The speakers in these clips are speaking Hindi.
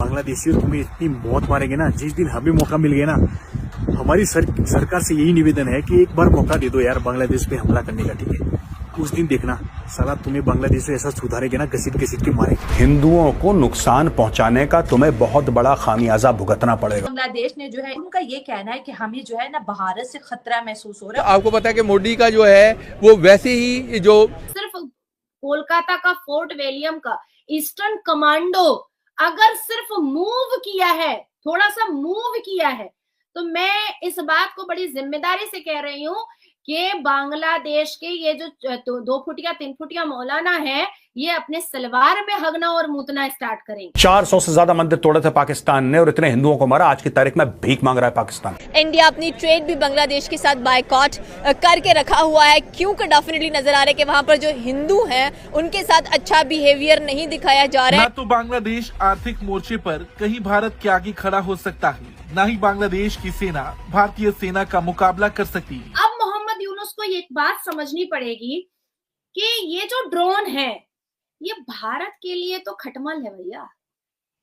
बांग्लादेशी तुम्हें इतनी मौत मारेंगे ना, जिस दिन हमें मौका मिल गया ना, हमारी सरकार से यही निवेदन है कि एक बार मौका दे दो यार बांग्लादेश पे हमला करने का, ठीक है? उस दिन देखना साला तुम्हें बांग्लादेश से ऐसा सुधारेगा ना, घसीट के मारेगा। हिंदुओं को नुकसान पहुंचाने का तुम्हें बहुत बड़ा खामियाजा भुगतना पड़ेगा। बांग्लादेश ने जो है, उनका ये कहना है कि हमें जो है ना भारत से खतरा महसूस हो रहा है। आपको पता है कि मोदी का जो है वो वैसे ही जो सिर्फ कोलकाता का फोर्ट विलियम का ईस्टर्न कमांडो अगर सिर्फ मूव किया है, थोड़ा सा मूव किया है, तो मैं इस बात को बड़ी जिम्मेदारी से कह रही हूँ कि बांग्लादेश के ये जो 2 फुटिया 3 फुटिया मौलाना है, ये अपने सलवार में हगना और मूतना स्टार्ट करेंगे। 400 से ज्यादा मंदिर तोड़े थे पाकिस्तान ने और इतने हिंदुओं को मारा। आज की तारीख में भीख मांग रहा है पाकिस्तान। इंडिया अपनी ट्रेड भी बांग्लादेश के साथ बायकॉट करके रखा हुआ है, क्योंकि डेफिनेटली नजर आ रहा है कि वहां पर जो हिंदू हैं उनके साथ अच्छा बिहेवियर नहीं दिखाया जा रहा है। ना तो बांग्लादेश आर्थिक मोर्चे पर कहीं भारत के आगे खड़ा हो सकता है, ना ही बांग्लादेश की सेना भारतीय सेना का मुकाबला कर सकती है। अब मोहम्मद यूनुस को एक बात समझनी पड़ेगी कि ये जो ड्रोन है, ये भारत के लिए तो खटमल है भैया,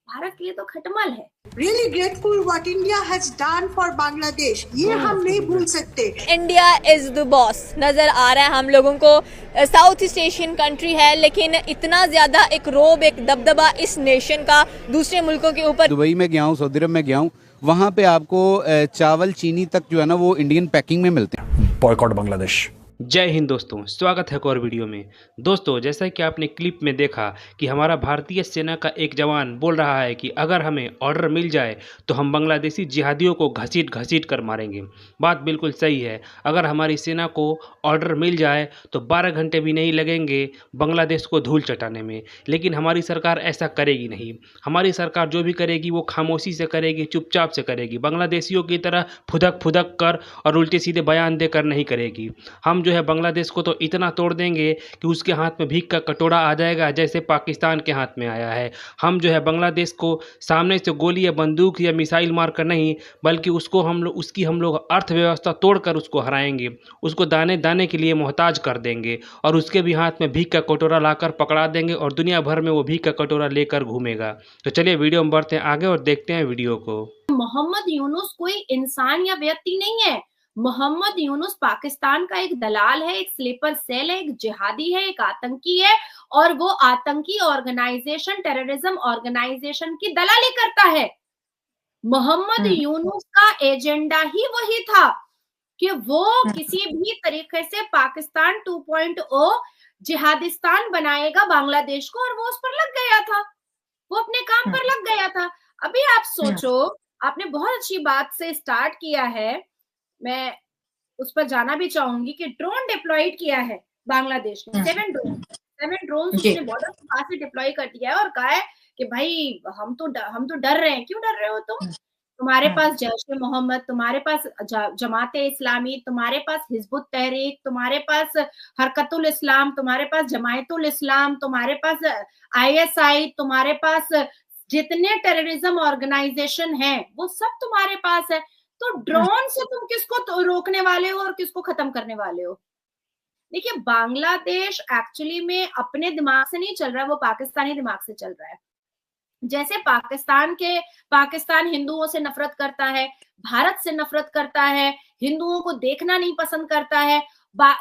भारत के लिए तो खटमल है। Really grateful what India has done for Bangladesh, ये हम नहीं भूल सकते। इंडिया इज द बॉस नजर आ रहा है हम लोगों को। साउथ ईस्ट एशियन कंट्री है, लेकिन इतना ज्यादा एक रोब, एक दबदबा इस नेशन का दूसरे मुल्कों के ऊपर। दुबई में गया हूँ, सऊदी अरब में गया हूँ, वहाँ पे आपको चावल चीनी तक जो है ना वो इंडियन पैकिंग में मिलते हैं। बॉयकॉट बांग्लादेश। जय हिंद दोस्तों, स्वागत है एक और वीडियो में। दोस्तों, जैसा कि आपने क्लिप में देखा कि हमारा भारतीय सेना का एक जवान बोल रहा है कि अगर हमें ऑर्डर मिल जाए तो हम बांग्लादेशी जिहादियों को घसीट कर मारेंगे। बात बिल्कुल सही है। अगर हमारी सेना को ऑर्डर मिल जाए तो 12 घंटे भी नहीं लगेंगे बांग्लादेश को धूल चटाने में। लेकिन हमारी सरकार ऐसा करेगी नहीं। हमारी सरकार जो भी करेगी वो खामोशी से करेगी, चुपचाप से करेगी। बांग्लादेशियों की तरह फुदक कर और उल्टे सीधे बयान देकर नहीं करेगी। हम जो है बांग्लादेश को तो इतना तोड़ देंगे कि उसके हाथ में भीख का कटोरा आ जाएगा, जैसे पाकिस्तान के हाथ में आया है। हम जो है बांग्लादेश को सामने से गोली या बंदूक या मिसाइल मारकर नहीं, बल्कि उसको उसकी हम लोग अर्थव्यवस्था तोड़कर उसको हराएंगे, उसको दाने दाने के लिए मोहताज कर देंगे और उसके भी हाथ में भीख का कटोरा लाकर पकड़ा देंगे और दुनिया भर में वो भीख का कटोरा लेकर घूमेगा। तो चलिए वीडियो में बढ़ते हैं आगे और देखते हैं वीडियो को। मोहम्मद यूनुस कोई इंसान या व्यक्ति नहीं है। मोहम्मद यूनुस पाकिस्तान का एक दलाल है, एक स्लीपर सेल है, एक जिहादी है, एक आतंकी है, और वो आतंकी ऑर्गेनाइजेशन, टेररिज्म ऑर्गेनाइजेशन की दलाली करता है। मोहम्मद यूनुस का एजेंडा ही वही था कि वो किसी भी तरीके से पाकिस्तान 2.0 जिहादिस्तान बनाएगा बांग्लादेश को, और वो उस पर लग गया था, वो अपने काम पर लग गया था। अभी आप सोचो, आपने बहुत अच्छी बात से स्टार्ट किया है, मैं उस पर जाना भी चाहूंगी कि ड्रोन डिप्लॉयड किया है बांग्लादेश ने। 7 ड्रोन उसने बॉर्डर के पास से डिप्लॉय कर दिया है और कहा है कि भाई हम तो डर रहे हैं। क्यों डर रहे हो तुम? तुम्हारे पास जैश-ए मोहम्मद, तुम्हारे पास जमाते इस्लामी, तुम्हारे पास हिजबुत तहरीक, तुम्हारे पास हरकतुल इस्लाम, तुम्हारे पास जमायतुल इस्लाम, तुम्हारे पास ISI, तुम्हारे पास जितने टेररिज्म ऑर्गेनाइजेशन है वो सब तुम्हारे पास है। तो ड्रोन से तुम किसको रोकने वाले हो और किसको खत्म करने वाले हो? देखिए, बांग्लादेश एक्चुअली में अपने दिमाग से नहीं चल रहा है, वो पाकिस्तानी दिमाग से चल रहा है। जैसे पाकिस्तान हिंदुओं से नफरत करता है, भारत से नफरत करता है, हिंदुओं को देखना नहीं पसंद करता है,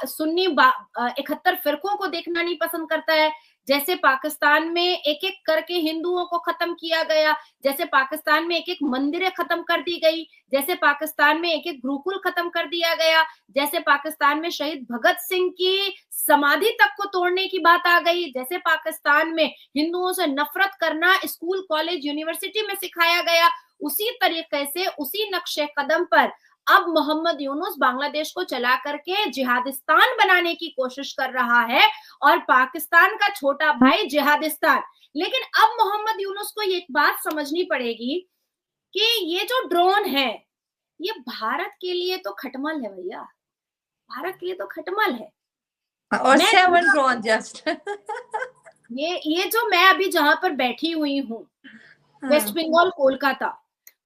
सुन्नी 71 फिरकों को देखना नहीं पसंद करता है। जैसे पाकिस्तान में एक एक करके हिंदुओं को खत्म किया गया, जैसे पाकिस्तान में एक एक मंदिरें खत्म कर दी गई, जैसे पाकिस्तान में एक एक गुरुकुल खत्म कर दिया गया, जैसे पाकिस्तान में शहीद भगत सिंह की समाधि तक को तोड़ने की बात आ गई, जैसे पाकिस्तान में हिंदुओं से नफरत करना स्कूल, कॉलेज, यूनिवर्सिटी में सिखाया गया, उसी तरीके से, उसी नक्शे कदम पर अब मोहम्मद यूनुस बांग्लादेश को चला करके जिहादिस्तान बनाने की कोशिश कर रहा है, और पाकिस्तान का छोटा भाई जिहादिस्तान। लेकिन अब मोहम्मद यूनुस को एक बात समझनी पड़ेगी कि ये जो ड्रोन है, ये भारत के लिए तो खटमल है भैया, भारत के लिए तो खटमल है। और 7 ड्रोन जस्ट ये जो मैं अभी जहां पर बैठी हुई हूँ, वेस्ट बंगाल,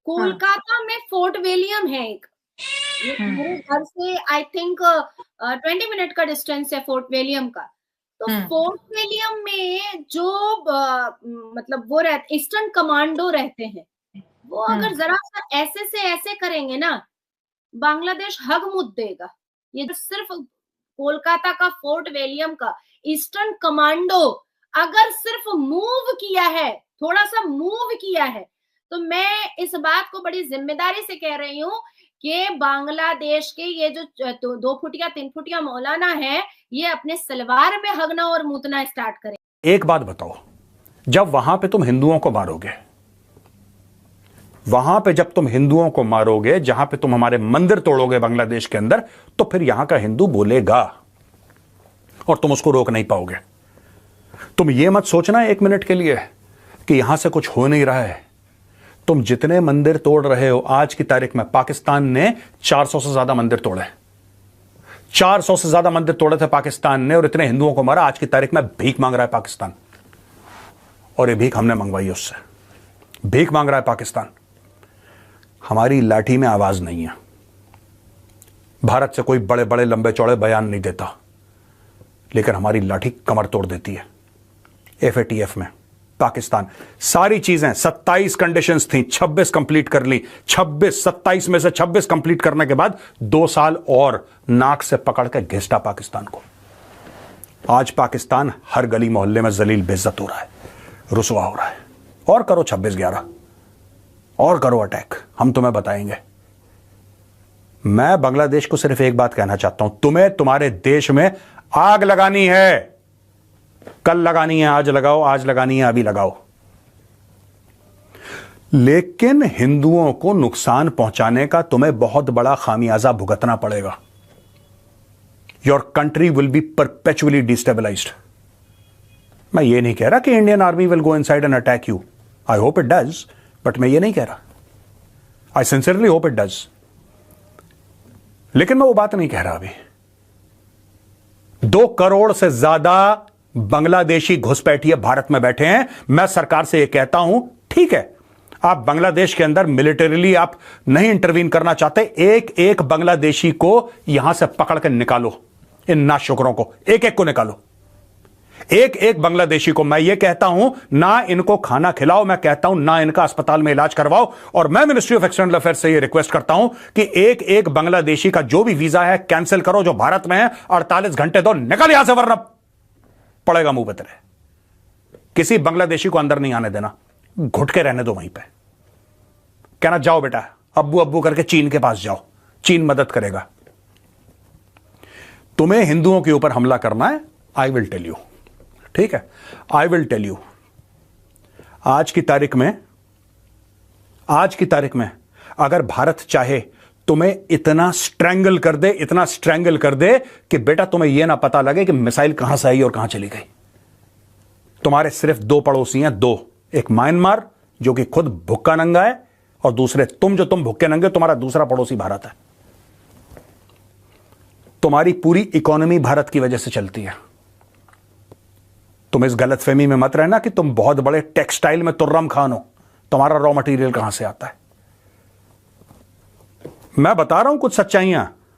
कोलकाता में फोर्ट विलियम है एक, मेरे घर से आई थिंक 20 मिनट का डिस्टेंस है फोर्ट विलियम का। तो फोर्ट विलियम में जो मतलब वो रहते ईस्टर्न कमांडो रहते हैं, वो अगर जरा सा ऐसे से ऐसे करेंगे ना, बांग्लादेश हग मुद देगा। ये जो सिर्फ कोलकाता का फोर्ट विलियम का ईस्टर्न कमांडो अगर सिर्फ मूव किया है, थोड़ा सा मूव किया है, तो मैं इस बात को बड़ी जिम्मेदारी से कह रही हूँ कि बांग्लादेश के ये जो 2 फुटिया 3 फुटिया मौलाना है, ये अपने सलवार में हगना और मूतना स्टार्ट करें। एक बात बताओ, जब वहां पे तुम हिंदुओं को मारोगे, वहां पे जब तुम हिंदुओं को मारोगे, जहां पे तुम हमारे मंदिर तोड़ोगे बांग्लादेश के अंदर, तो फिर यहां का हिंदू बोलेगा और तुम उसको रोक नहीं पाओगे। तुम ये मत सोचना एक मिनट के लिए कि यहां से कुछ हो नहीं रहा है। तुम जितने मंदिर तोड़ रहे हो, आज की तारीख में पाकिस्तान ने 400 से ज्यादा मंदिर तोड़े, 400 से ज्यादा मंदिर तोड़े थे पाकिस्तान ने, और इतने हिंदुओं को मारा। आज की तारीख में भीख मांग रहा है पाकिस्तान, और ये भीख हमने मंगवाई उससे। भीख मांग रहा है पाकिस्तान। हमारी लाठी में आवाज नहीं है। भारत से कोई बड़े बड़े लंबे चौड़े बयान नहीं देता, लेकिन हमारी लाठी कमर तोड़ देती है। FATF में पाकिस्तान सारी चीजें 27 कंडीशंस थी, 26 कंप्लीट कर ली। 27 में से 26 कंप्लीट करने के बाद 2 साल और नाक से पकड़ के घिसटा पाकिस्तान को। आज पाकिस्तान हर गली मोहल्ले में जलील बेइज्जत हो रहा है, रुसवा हो रहा है। और करो 26/11 और करो अटैक, हम तुम्हें बताएंगे। मैं बांग्लादेश को सिर्फ एक बात कहना चाहता हूं, तुम्हें तुम्हारे देश में आग लगानी है, कल लगानी है, आज लगाओ, आज लगानी है, अभी लगाओ। लेकिन हिंदुओं को नुकसान पहुंचाने का तुम्हें बहुत बड़ा खामियाजा भुगतना पड़ेगा। Your country will be perpetually destabilised. मैं ये नहीं कह रहा कि Indian army will go inside and attack you, I hope it does, but मैं ये नहीं कह रहा। I sincerely hope it does, लेकिन मैं वो बात नहीं कह रहा अभी। 2 करोड़ से ज्यादा बांग्लादेशी घुसपैठिए भारत में बैठे हैं। मैं सरकार से यह कहता हूं, ठीक है, आप बांग्लादेश के अंदर मिलिटरीली आप नहीं इंटरवीन करना चाहते, एक एक बांग्लादेशी को यहां से पकड़ कर निकालो, इन नाशुकरों को एक एक को निकालो, एक एक बांग्लादेशी को। मैं ये कहता हूं, ना इनको खाना खिलाओ, मैं कहता हूं ना इनका अस्पताल में इलाज करवाओ। और मैं मिनिस्ट्री ऑफ एक्सटर्नल अफेयर्स से ये रिक्वेस्ट करता हूं कि एक एक बांग्लादेशी का जो भी वीजा है कैंसिल करो, जो भारत में है 48 घंटे दो, निकल यहां से, वरना पड़ेगा मुंह पे तेरे। किसी बांग्लादेशी को अंदर नहीं आने देना, घुट के रहने दो वहीं पे। कहना जाओ बेटा, अब्बू अब्बू करके चीन के पास जाओ, चीन मदद करेगा। तुम्हें हिंदुओं के ऊपर हमला करना है, आई विल टेल यू, ठीक है, आई विल टेल यू। आज की तारीख में अगर भारत चाहे तुम्हें इतना स्ट्रैंगल कर दे, इतना स्ट्रैंगल कर दे कि बेटा तुम्हें यह ना पता लगे कि मिसाइल कहां से आई और कहां चली गई। तुम्हारे सिर्फ 2 पड़ोसी हैं, 2, एक म्यांमार जो कि खुद भुक्का नंगा है, और दूसरे तुम भुक्के नंगे, तुम्हारा दूसरा पड़ोसी भारत है। तुम्हारी पूरी इकोनॉमी भारत की वजह से चलती है। तुम इस गलतफहमी में मत रहना कि तुम बहुत बड़े टेक्सटाइल में तुर्रम खान हो। तुम्हारा रॉ मटेरियल कहां से आता है? मैं बता रहा हूं कुछ सच्चाइयां।